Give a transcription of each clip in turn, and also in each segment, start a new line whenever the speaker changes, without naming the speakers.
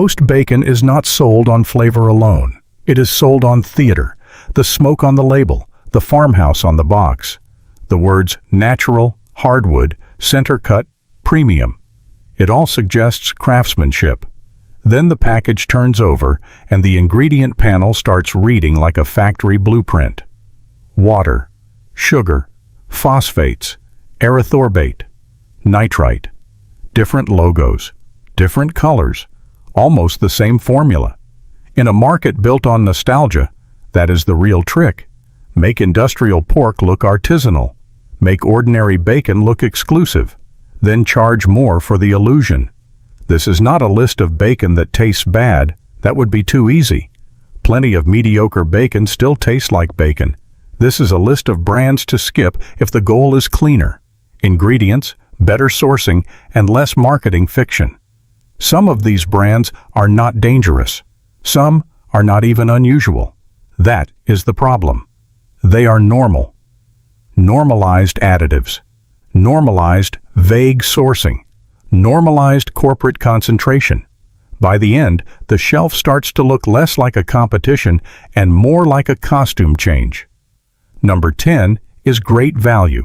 Most bacon is not sold on flavor alone. It is sold on theater, the smoke on the label, the farmhouse on the box. The words natural, hardwood, center cut, premium. It all suggests craftsmanship. Then the package turns over and the ingredient panel starts reading like a factory blueprint. Water, sugar, phosphates, erythorbate, nitrite. Different logos, different colors, almost the same formula. In a market built on nostalgia, that is the real trick. Make industrial pork look artisanal. Make ordinary bacon look exclusive. Then charge more for the illusion. This is not a list of bacon that tastes bad. That would be too easy. Plenty of mediocre bacon still tastes like bacon. This is a list of brands to skip if the goal is cleaner ingredients, better sourcing, and less marketing fiction. Some of these brands are not dangerous. Some are not even unusual. That is the problem. They are normal. Normalized additives. Normalized vague sourcing. Normalized corporate concentration. By the end, the shelf starts to look less like a competition and more like a costume change. Number 10 is great value.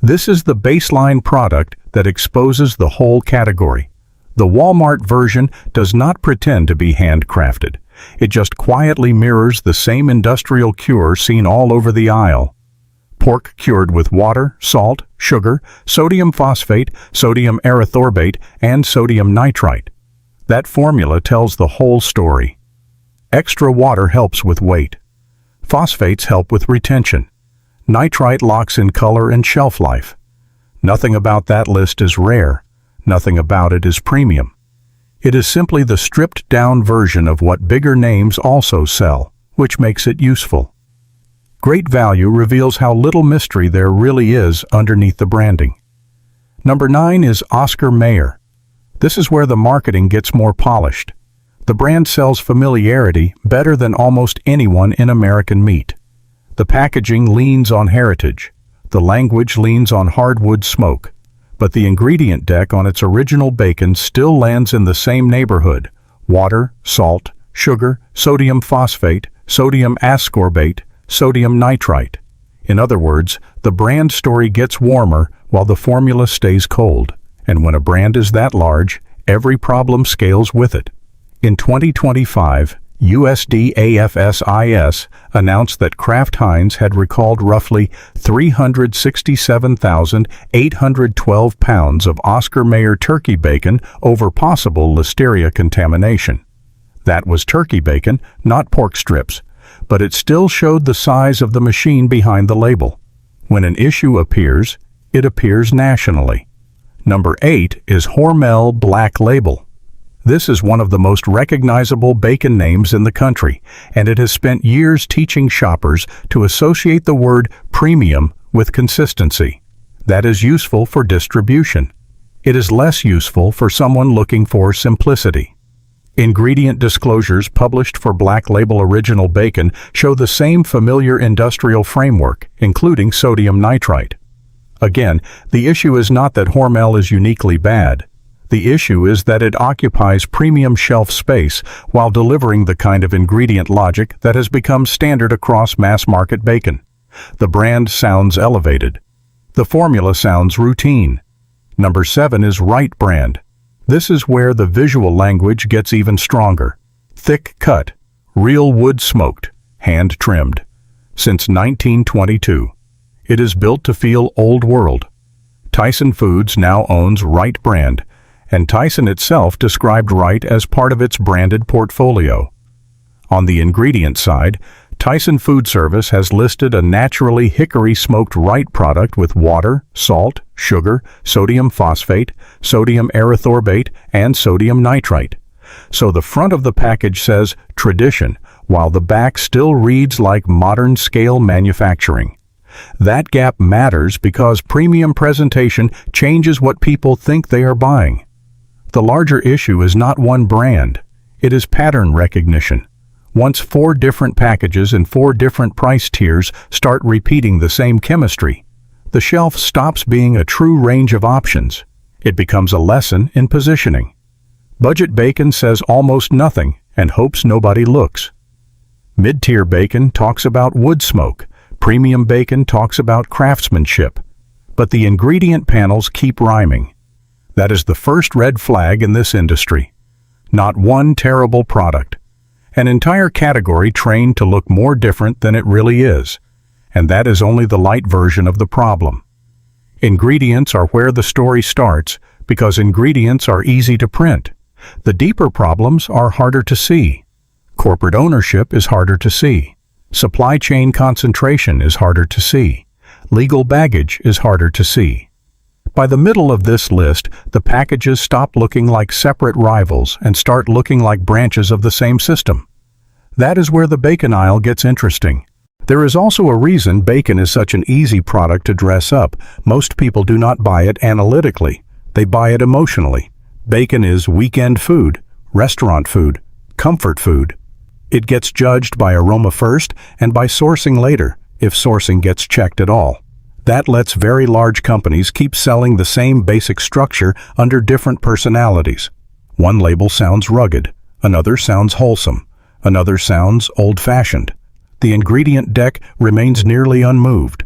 This is the baseline product that exposes the whole category. The Walmart version does not pretend to be handcrafted. It just quietly mirrors the same industrial cure seen all over the aisle. Pork cured with water, salt, sugar, sodium phosphate, sodium erythorbate, and sodium nitrite. That formula tells the whole story. Extra water helps with weight. Phosphates help with retention. Nitrite locks in color and shelf life. Nothing about that list is rare. Nothing about it is premium. It is simply the stripped-down version of what bigger names also sell, which makes it useful. Great value reveals how little mystery there really is underneath the branding. Number 9 is Oscar Mayer. This is where the marketing gets more polished. The brand sells familiarity better than almost anyone in American meat. The packaging leans on heritage. The language leans on hardwood smoke. But the ingredient deck on its original bacon still lands in the same neighborhood: water, salt, sugar, sodium phosphate, sodium ascorbate, sodium nitrite. In other words, the brand story gets warmer while the formula stays cold. And when a brand is that large, every problem scales with it. In 2025, USDA-AFSIS announced that Kraft Heinz had recalled roughly 367,812 pounds of Oscar Mayer turkey bacon over possible listeria contamination. That was turkey bacon, not pork strips, but it still showed the size of the machine behind the label. When an issue appears, it appears nationally. Number 8 is Hormel Black Label. This is one of the most recognizable bacon names in the country, and it has spent years teaching shoppers to associate the word premium with consistency. That is useful for distribution. It is less useful for someone looking for simplicity. Ingredient disclosures published for Black Label Original Bacon show the same familiar industrial framework, including sodium nitrite. Again, the issue is not that Hormel is uniquely bad. The issue is that it occupies premium shelf space while delivering the kind of ingredient logic that has become standard across mass-market bacon. The brand sounds elevated. The formula sounds routine. Number 7 is Wright Brand. This is where the visual language gets even stronger. Thick cut, real wood smoked, hand trimmed. Since 1922. It is built to feel old world. Tyson Foods now owns Wright Brand, and Tyson itself described Wright as part of its branded portfolio. On the ingredient side, Tyson Food Service has listed a naturally hickory-smoked Wright product with water, salt, sugar, sodium phosphate, sodium erythorbate, and sodium nitrite. So the front of the package says tradition, while the back still reads like modern-scale manufacturing. That gap matters because premium presentation changes what people think they are buying. The larger issue is not one brand. It is pattern recognition. Once 4 different packages and 4 different price tiers start repeating the same chemistry, the shelf stops being a true range of options. It becomes a lesson in positioning. Budget bacon says almost nothing and hopes nobody looks. Mid-tier bacon talks about wood smoke. Premium bacon talks about craftsmanship. But the ingredient panels keep rhyming. That is the first red flag in this industry. Not one terrible product. An entire category trained to look more different than it really is. And that is only the light version of the problem. Ingredients are where the story starts because ingredients are easy to print. The deeper problems are harder to see. Corporate ownership is harder to see. Supply chain concentration is harder to see. Legal baggage is harder to see. By the middle of this list, the packages stop looking like separate rivals and start looking like branches of the same system. That is where the bacon aisle gets interesting. There is also a reason bacon is such an easy product to dress up. Most people do not buy it analytically. They buy it emotionally. Bacon is weekend food, restaurant food, comfort food. It gets judged by aroma first and by sourcing later, if sourcing gets checked at all. That lets very large companies keep selling the same basic structure under different personalities. One label sounds rugged, another sounds wholesome, another sounds old-fashioned. The ingredient deck remains nearly unmoved.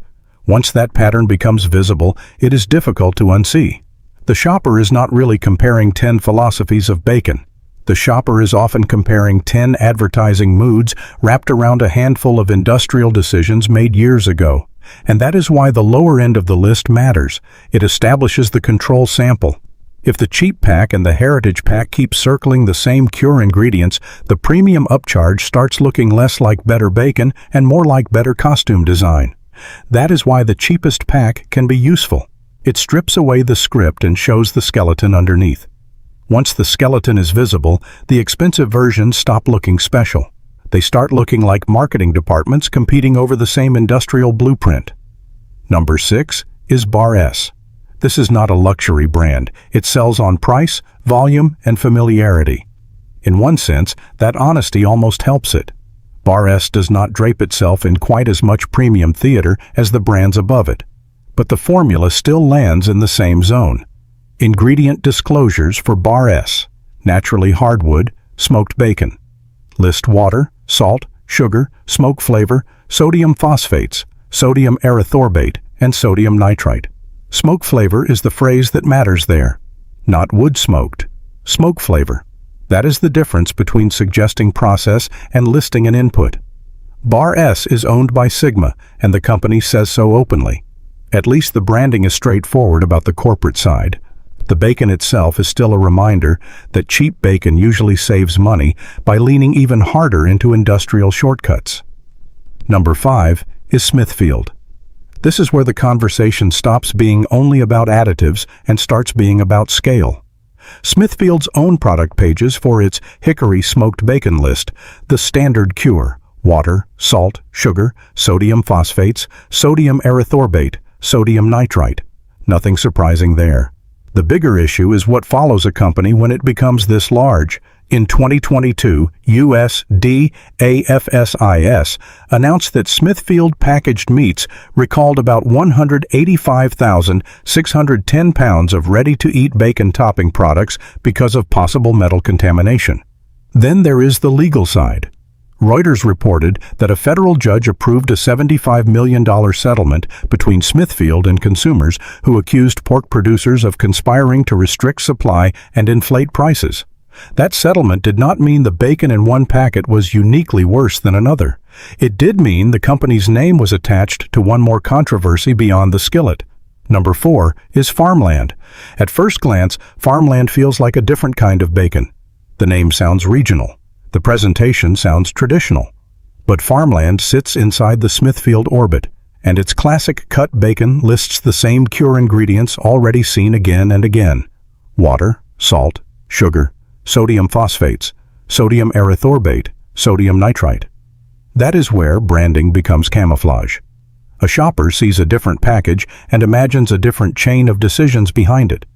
Once that pattern becomes visible, it is difficult to unsee. The shopper is not really comparing 10 philosophies of bacon. The shopper is often comparing 10 advertising moods wrapped around a handful of industrial decisions made years ago. And that is why the lower end of the list matters. It establishes the control sample. If the cheap pack and the heritage pack keep circling the same cure ingredients, the premium upcharge starts looking less like better bacon and more like better costume design. That is why the cheapest pack can be useful. It strips away the script and shows the skeleton underneath. Once the skeleton is visible, the expensive versions stop looking special. They start looking like marketing departments competing over the same industrial blueprint. Number 6 is Bar S. This is not a luxury brand. It sells on price, volume, and familiarity. In one sense, that honesty almost helps it. Bar S does not drape itself in quite as much premium theater as the brands above it. But the formula still lands in the same zone. Ingredient disclosures for Bar S: naturally hardwood, smoked bacon. List water, salt, sugar, smoke flavor, sodium phosphates, sodium erythorbate, and sodium nitrite. Smoke flavor is the phrase that matters there. Not wood smoked. Smoke flavor. That is the difference between suggesting process and listing an input. Bar S is owned by Sigma, and the company says so openly. At least the branding is straightforward about the corporate side. The bacon itself is still a reminder that cheap bacon usually saves money by leaning even harder into industrial shortcuts. Number 5 is Smithfield. This is where the conversation stops being only about additives and starts being about scale. Smithfield's own product pages for its hickory smoked bacon list the standard cure: water, salt, sugar, sodium phosphates, sodium erythorbate, sodium nitrite. Nothing surprising there. The bigger issue is what follows a company when it becomes this large. In 2022, USDAFSIS announced that Smithfield packaged meats recalled about 185,610 pounds of ready-to-eat bacon topping products because of possible metal contamination. Then there is the legal side. Reuters reported that a federal judge approved a $75 million settlement between Smithfield and consumers who accused pork producers of conspiring to restrict supply and inflate prices. That settlement did not mean the bacon in one packet was uniquely worse than another. It did mean the company's name was attached to one more controversy beyond the skillet. Number 4 is Farmland. At first glance, Farmland feels like a different kind of bacon. The name sounds regional. The presentation sounds traditional. But Farmland sits inside the Smithfield orbit, and its classic cut bacon lists the same cure ingredients already seen again and again: water, salt, sugar, sodium phosphates, sodium erythorbate, sodium nitrite. That is where branding becomes camouflage. A shopper sees a different package and imagines a different chain of decisions behind it.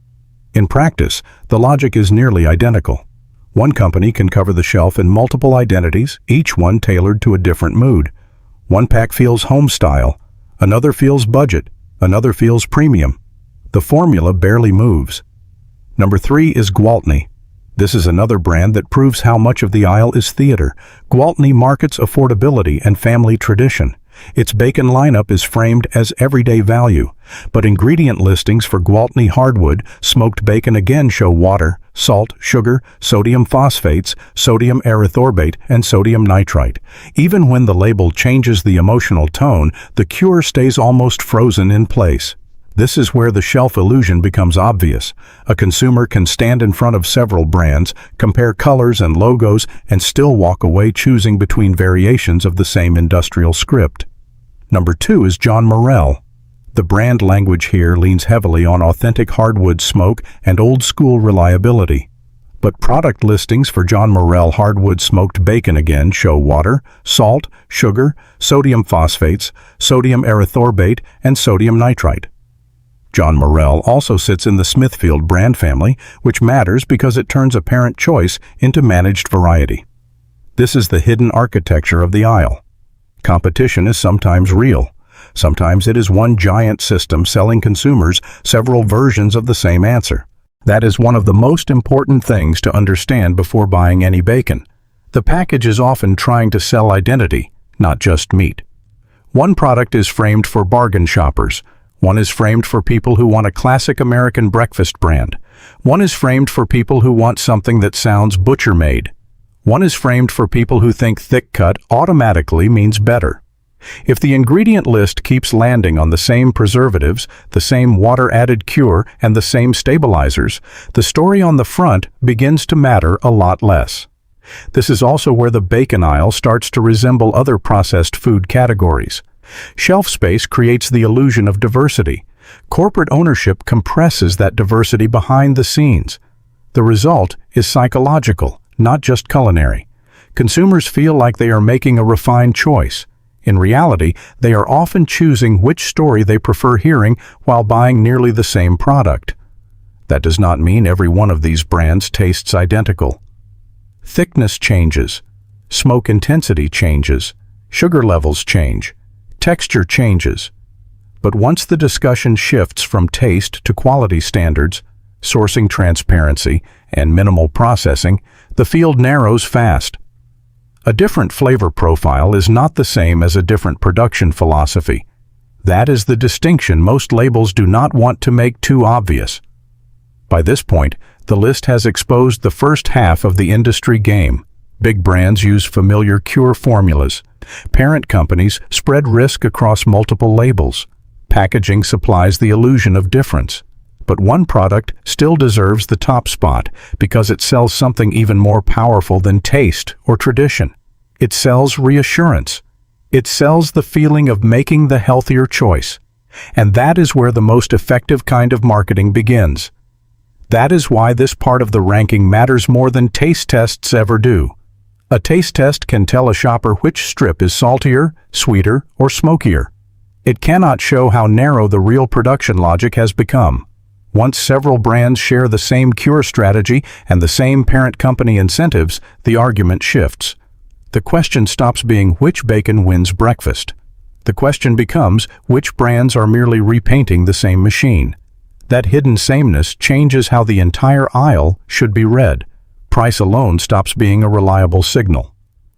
In practice, the logic is nearly identical. One company can cover the shelf in multiple identities, each one tailored to a different mood. One pack feels home style, another feels budget, another feels premium. The formula barely moves. Number 3 is Gwaltney. This is another brand that proves how much of the aisle is theater. Gwaltney markets affordability and family tradition. Its bacon lineup is framed as everyday value, but ingredient listings for Gwaltney hardwood smoked bacon again show water, salt, sugar, sodium phosphates, sodium erythorbate, and sodium nitrite. Even when the label changes the emotional tone, the cure stays almost frozen in place. This is where the shelf illusion becomes obvious. A consumer can stand in front of several brands, compare colors and logos, and still walk away choosing between variations of the same industrial script. Number 2 is John Morrell. The brand language here leans heavily on authentic hardwood smoke and old-school reliability. But product listings for John Morrell hardwood smoked bacon again show water, salt, sugar, sodium phosphates, sodium erythorbate, and sodium nitrite. John Morrell also sits in the Smithfield brand family, which matters because it turns apparent choice into managed variety. This is the hidden architecture of the aisle. Competition is sometimes real. Sometimes it is one giant system selling consumers several versions of the same answer. That is one of the most important things to understand before buying any bacon. The package is often trying to sell identity, not just meat. One product is framed for bargain shoppers. One is framed for people who want a classic American breakfast brand. One is framed for people who want something that sounds butcher-made. One is framed for people who think thick cut automatically means better. If the ingredient list keeps landing on the same preservatives, the same water-added cure, and the same stabilizers, the story on the front begins to matter a lot less. This is also where the bacon aisle starts to resemble other processed food categories. Shelf space creates the illusion of diversity. Corporate ownership compresses that diversity behind the scenes. The result is psychological, not just culinary. Consumers feel like they are making a refined choice. In reality, they are often choosing which story they prefer hearing while buying nearly the same product. That does not mean every one of these brands tastes identical. Thickness changes, smoke intensity changes, sugar levels change, texture changes. But once the discussion shifts from taste to quality standards, sourcing transparency, and minimal processing, the field narrows fast. A different flavor profile is not the same as a different production philosophy. That is the distinction most labels do not want to make too obvious. By this point, the list has exposed the first half of the industry game. Big brands use familiar cure formulas. Parent companies spread risk across multiple labels. Packaging supplies the illusion of difference. But one product still deserves the top spot because it sells something even more powerful than taste or tradition. It sells reassurance. It sells the feeling of making the healthier choice. And that is where the most effective kind of marketing begins. That is why this part of the ranking matters more than taste tests ever do. A taste test can tell a shopper which strip is saltier, sweeter, or smokier. It cannot show how narrow the real production logic has become. Once several brands share the same cure strategy and the same parent company incentives, the argument shifts. The question stops being which bacon wins breakfast. The question becomes which brands are merely repainting the same machine. That hidden sameness changes how the entire aisle should be read. Price alone stops being a reliable signal.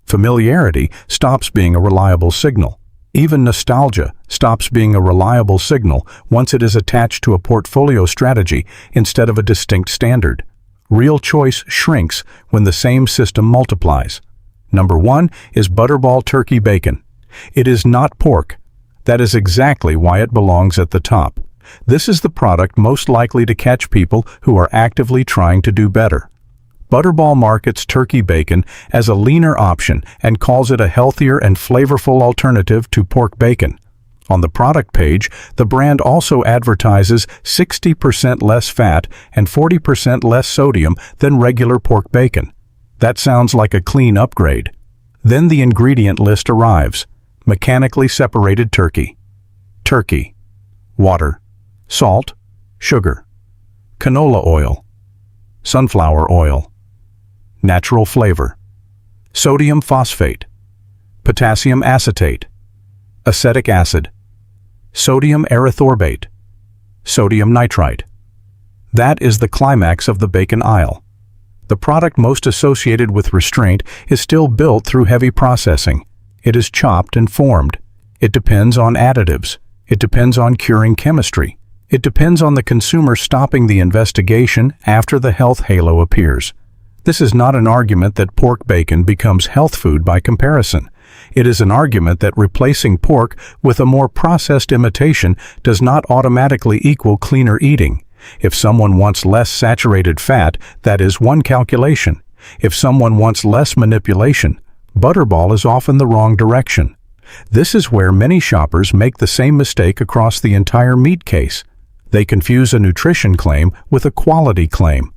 Familiarity stops being a reliable signal. Even nostalgia stops being a reliable signal once it is attached to a portfolio strategy instead of a distinct standard. Real choice shrinks when the same system multiplies. Number 1 is Butterball turkey bacon. It is not pork. That is exactly why it belongs at the top. This is the product most likely to catch people who are actively trying to do better. Butterball markets turkey bacon as a leaner option and calls it a healthier and flavorful alternative to pork bacon. On the product page, the brand also advertises 60% less fat and 40% less sodium than regular pork bacon. That sounds like a clean upgrade. Then the ingredient list arrives. Mechanically separated turkey. Turkey. Water. Salt. Sugar. Canola oil. Sunflower oil. Natural flavor. Sodium phosphate. Potassium acetate. Acetic acid. Sodium erythorbate. Sodium nitrite. That is the climax of the bacon aisle. The product most associated with restraint is still built through heavy processing. It is chopped and formed. It depends on additives. It depends on curing chemistry. It depends on the consumer stopping the investigation after the health halo appears. This is not an argument that pork bacon becomes health food by comparison. It is an argument that replacing pork with a more processed imitation does not automatically equal cleaner eating. If someone wants less saturated fat, that is one calculation. If someone wants less manipulation, butterball is often the wrong direction. This is where many shoppers make the same mistake across the entire meat case. They confuse a nutrition claim with a quality claim.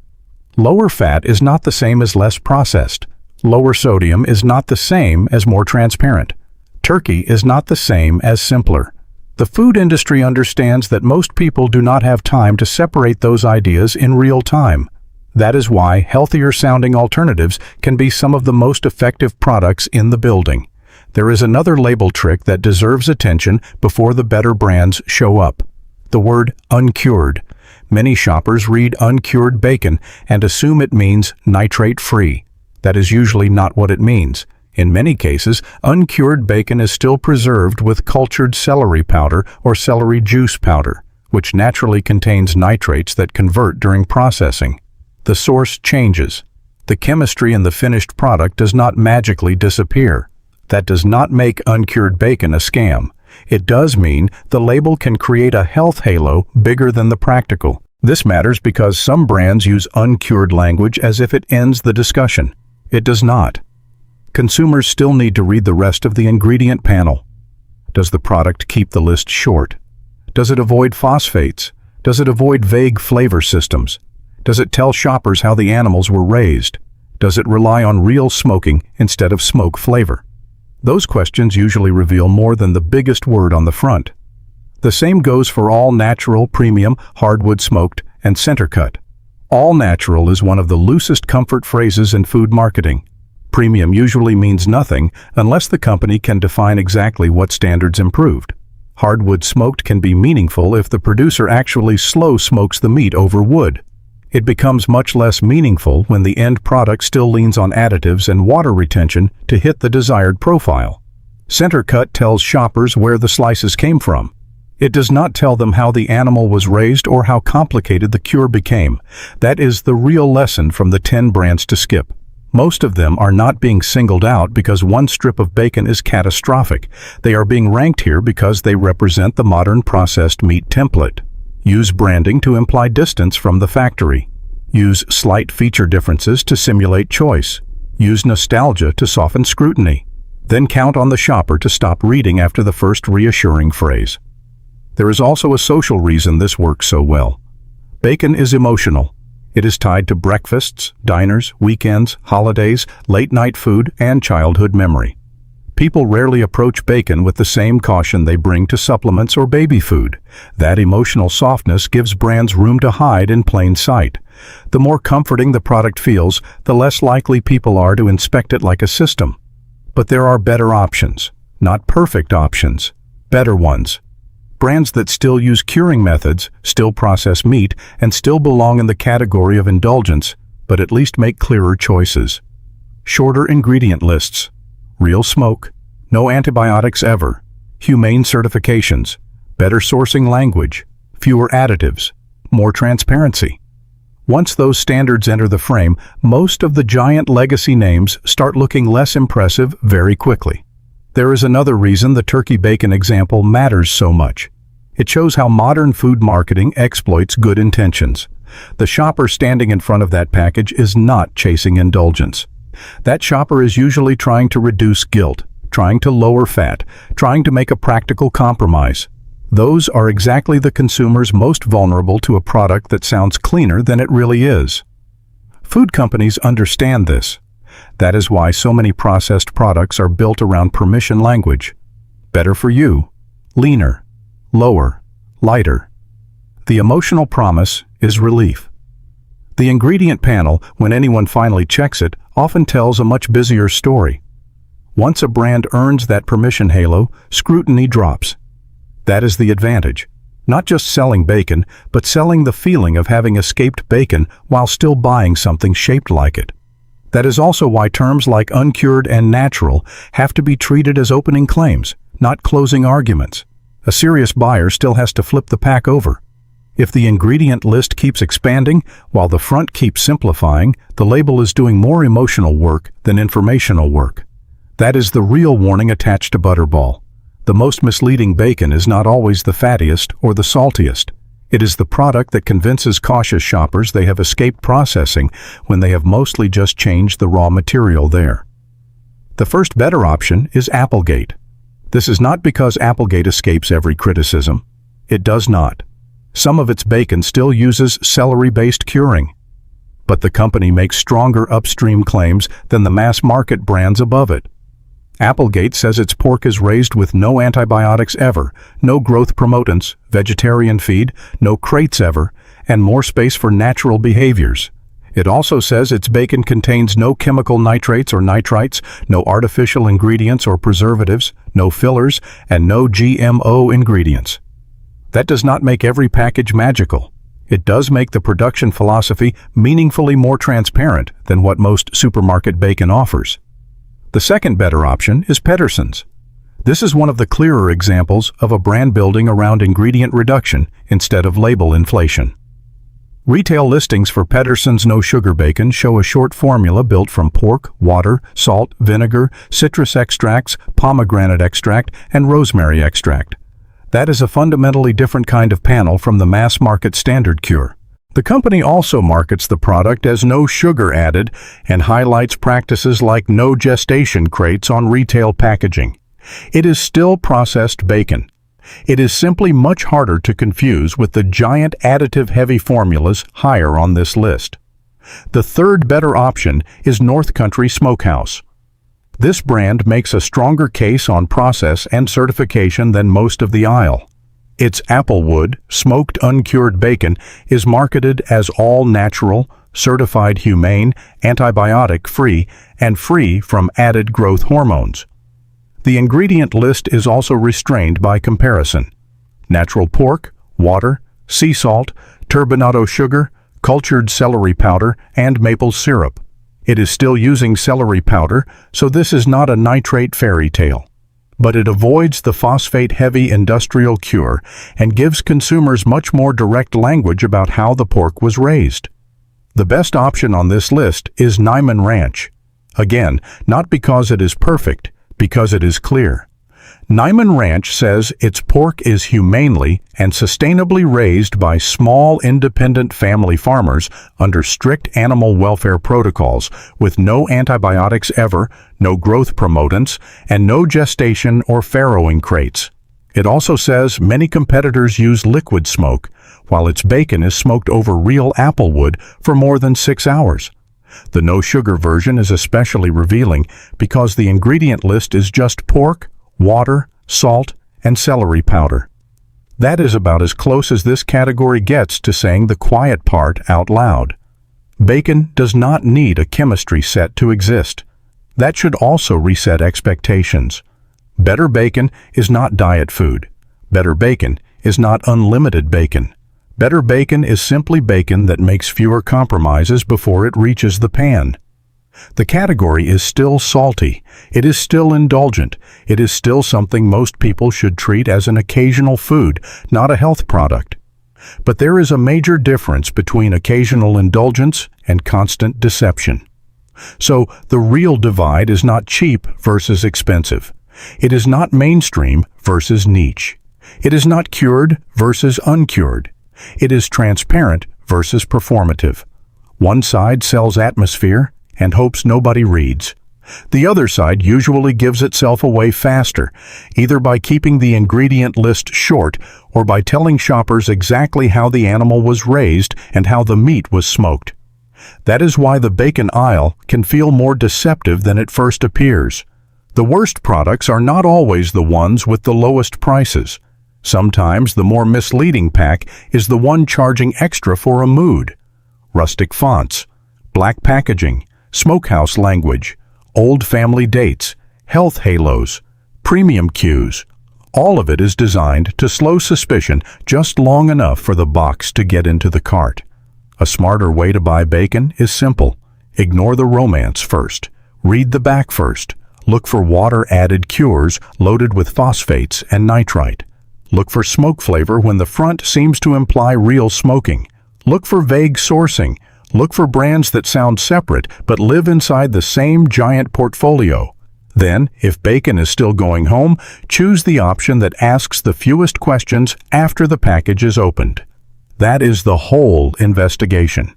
Lower fat is not the same as less processed. Lower sodium is not the same as more transparent. Turkey is not the same as simpler. The food industry understands that most people do not have time to separate those ideas in real time. That is why healthier-sounding alternatives can be some of the most effective products in the building. There is another label trick that deserves attention before the better brands show up. The word uncured. Many shoppers read uncured bacon and assume it means nitrate-free. That is usually not what it means. In many cases, uncured bacon is still preserved with cultured celery powder or celery juice powder, which naturally contains nitrates that convert during processing. The source changes. The chemistry in the finished product does not magically disappear. That does not make uncured bacon a scam. It does mean the label can create a health halo bigger than the practical. This matters because some brands use uncured language as if it ends the discussion. It does not. Consumers still need to read the rest of the ingredient panel. Does the product keep the list short? Does it avoid phosphates? Does it avoid vague flavor systems? Does it tell shoppers how the animals were raised? Does it rely on real smoking instead of smoke flavor? Those questions usually reveal more than the biggest word on the front. The same goes for all natural, premium, hardwood smoked, and center cut. All natural is one of the loosest comfort phrases in food marketing. Premium usually means nothing unless the company can define exactly what standards improved. Hardwood smoked can be meaningful if the producer actually slow smokes the meat over wood. It becomes much less meaningful when the end product still leans on additives and water retention to hit the desired profile. Center cut tells shoppers where the slices came from. It does not tell them how the animal was raised or how complicated the cure became. That is the real lesson from the 10 brands to skip. Most of them are not being singled out because one strip of bacon is catastrophic. They are being ranked here because they represent the modern processed meat template. Use branding to imply distance from the factory. Use slight feature differences to simulate choice. Use nostalgia to soften scrutiny. Then count on the shopper to stop reading after the first reassuring phrase. There is also a social reason this works so well. Bacon is emotional. It is tied to breakfasts, diners, weekends, holidays, late-night food, and childhood memory. People rarely approach bacon with the same caution they bring to supplements or baby food. That emotional softness gives brands room to hide in plain sight. The more comforting the product feels, the less likely people are to inspect it like a system. But there are better options. Not perfect options. Better ones. Brands that still use curing methods, still process meat, and still belong in the category of indulgence, but at least make clearer choices. Shorter ingredient lists. Real smoke. No antibiotics ever. Humane certifications. Better sourcing language. Fewer additives. More transparency. Once those standards enter the frame, most of the giant legacy names start looking less impressive very quickly. There is another reason the turkey bacon example matters so much. It shows how modern food marketing exploits good intentions. The shopper standing in front of that package is not chasing indulgence. That shopper is usually trying to reduce guilt, trying to lower fat, trying to make a practical compromise. Those are exactly the consumers most vulnerable to a product that sounds cleaner than it really is. Food companies understand this. That is why so many processed products are built around permission language. Better for you, leaner, lower, lighter. The emotional promise is relief. The ingredient panel, when anyone finally checks it, often tells a much busier story. Once a brand earns that permission halo, scrutiny drops. That is the advantage. Not just selling bacon, but selling the feeling of having escaped bacon while still buying something shaped like it. That is also why terms like uncured and natural have to be treated as opening claims, not closing arguments. A serious buyer still has to flip the pack over. If the ingredient list keeps expanding while the front keeps simplifying, the label is doing more emotional work than informational work. That is the real warning attached to Butterball. The most misleading bacon is not always the fattiest or the saltiest. It is the product that convinces cautious shoppers they have escaped processing when they have mostly just changed the raw material there. The first better option is Applegate. This is not because Applegate escapes every criticism. It does not. Some of its bacon still uses celery-based curing. But the company makes stronger upstream claims than the mass-market brands above it. Applegate says its pork is raised with no antibiotics ever, no growth promotants, vegetarian feed, no crates ever, and more space for natural behaviors. It also says its bacon contains no chemical nitrates or nitrites, no artificial ingredients or preservatives, no fillers, and no GMO ingredients. That does not make every package magical. It does make the production philosophy meaningfully more transparent than what most supermarket bacon offers. The second better option is Pedersen's. This is one of the clearer examples of a brand building around ingredient reduction instead of label inflation. Retail listings for Pedersen's no-sugar bacon show a short formula built from pork, water, salt, vinegar, citrus extracts, pomegranate extract, and rosemary extract. That is a fundamentally different kind of panel from the mass-market standard cure. The company also markets the product as no sugar added and highlights practices like no gestation crates on retail packaging. It is still processed bacon. It is simply much harder to confuse with the giant additive-heavy formulas higher on this list. The third better option is North Country Smokehouse. This brand makes a stronger case on process and certification than most of the aisle. Its Applewood, smoked uncured bacon is marketed as all natural, certified humane, antibiotic-free, and free from added growth hormones. The ingredient list is also restrained by comparison. Natural pork, water, sea salt, turbinado sugar, cultured celery powder, and maple syrup. It is still using celery powder, so this is not a nitrate fairy tale. But it avoids the phosphate-heavy industrial cure and gives consumers much more direct language about how the pork was raised. The best option on this list is Niman Ranch. Again, not because it is perfect, because it is clear. Niman Ranch says its pork is humanely and sustainably raised by small independent family farmers under strict animal welfare protocols with no antibiotics ever, no growth promotants, and no gestation or farrowing crates. It also says many competitors use liquid smoke, while its bacon is smoked over real applewood for more than 6 hours. The no-sugar version is especially revealing because the ingredient list is just pork, water, salt, and celery powder. That is about as close as this category gets to saying the quiet part out loud. Bacon does not need a chemistry set to exist. That should also reset expectations. Better bacon is not diet food. Better bacon is not unlimited bacon. Better bacon is simply bacon that makes fewer compromises before it reaches the pan. The category is still salty. It is still indulgent. It is still something most people should treat as an occasional food, not a health product. But there is a major difference between occasional indulgence and constant deception. So the real divide is not cheap versus expensive. It is not mainstream versus niche. It is not cured versus uncured. It is transparent versus performative. One side sells atmosphere and hopes nobody reads. The other side usually gives itself away faster, either by keeping the ingredient list short or by telling shoppers exactly how the animal was raised and how the meat was smoked. That is why the bacon aisle can feel more deceptive than it first appears. The worst products are not always the ones with the lowest prices. Sometimes the more misleading pack is the one charging extra for a mood. Rustic fonts, black packaging, smokehouse language, old family dates, health halos, premium cues. All of it is designed to slow suspicion just long enough for the box to get into the cart. A smarter way to buy bacon is simple. Ignore the romance first. Read the back first. Look for water-added cures loaded with phosphates and nitrite. Look for smoke flavor when the front seems to imply real smoking. Look for vague sourcing. Look for brands that sound separate but live inside the same giant portfolio. Then, if bacon is still going home, choose the option that asks the fewest questions after the package is opened. That is the whole investigation.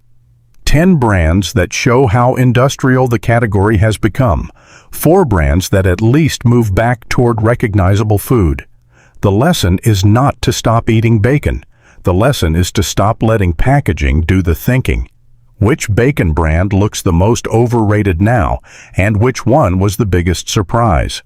10 brands that show how industrial the category has become. 4 brands that at least move back toward recognizable food. The lesson is not to stop eating bacon. The lesson is to stop letting packaging do the thinking. Which bacon brand looks the most overrated now, and which one was the biggest surprise?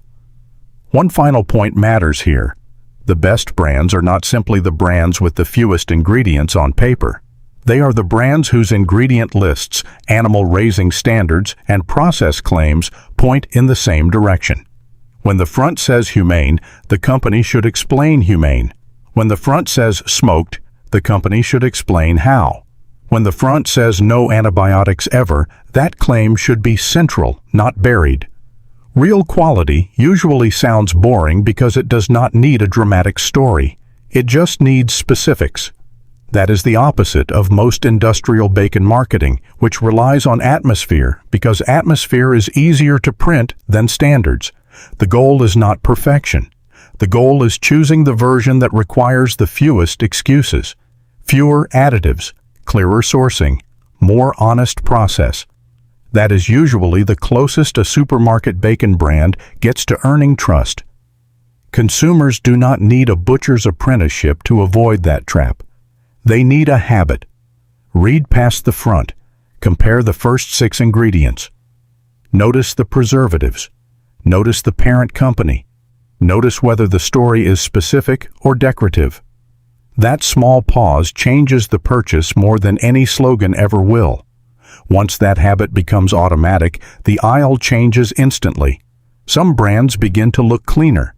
One final point matters here. The best brands are not simply the brands with the fewest ingredients on paper. They are the brands whose ingredient lists, animal raising standards, and process claims point in the same direction. When the front says humane, the company should explain humane. When the front says smoked, the company should explain how. When the front says no antibiotics ever, that claim should be central, not buried. Real quality usually sounds boring because it does not need a dramatic story. It just needs specifics. That is the opposite of most industrial bacon marketing, which relies on atmosphere because atmosphere is easier to print than standards. The goal is not perfection. The goal is choosing the version that requires the fewest excuses, fewer additives, clearer sourcing, more honest process. That is usually the closest a supermarket bacon brand gets to earning trust. Consumers do not need a butcher's apprenticeship to avoid that trap. They need a habit. Read past the front. Compare the first 6 ingredients. Notice the preservatives. Notice the parent company. Notice whether the story is specific or decorative. That small pause changes the purchase more than any slogan ever will. Once that habit becomes automatic, the aisle changes instantly. Some brands begin to look cleaner.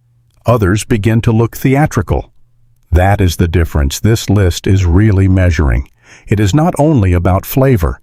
Others begin to look theatrical. That is the difference this list is really measuring. It is not only about flavor.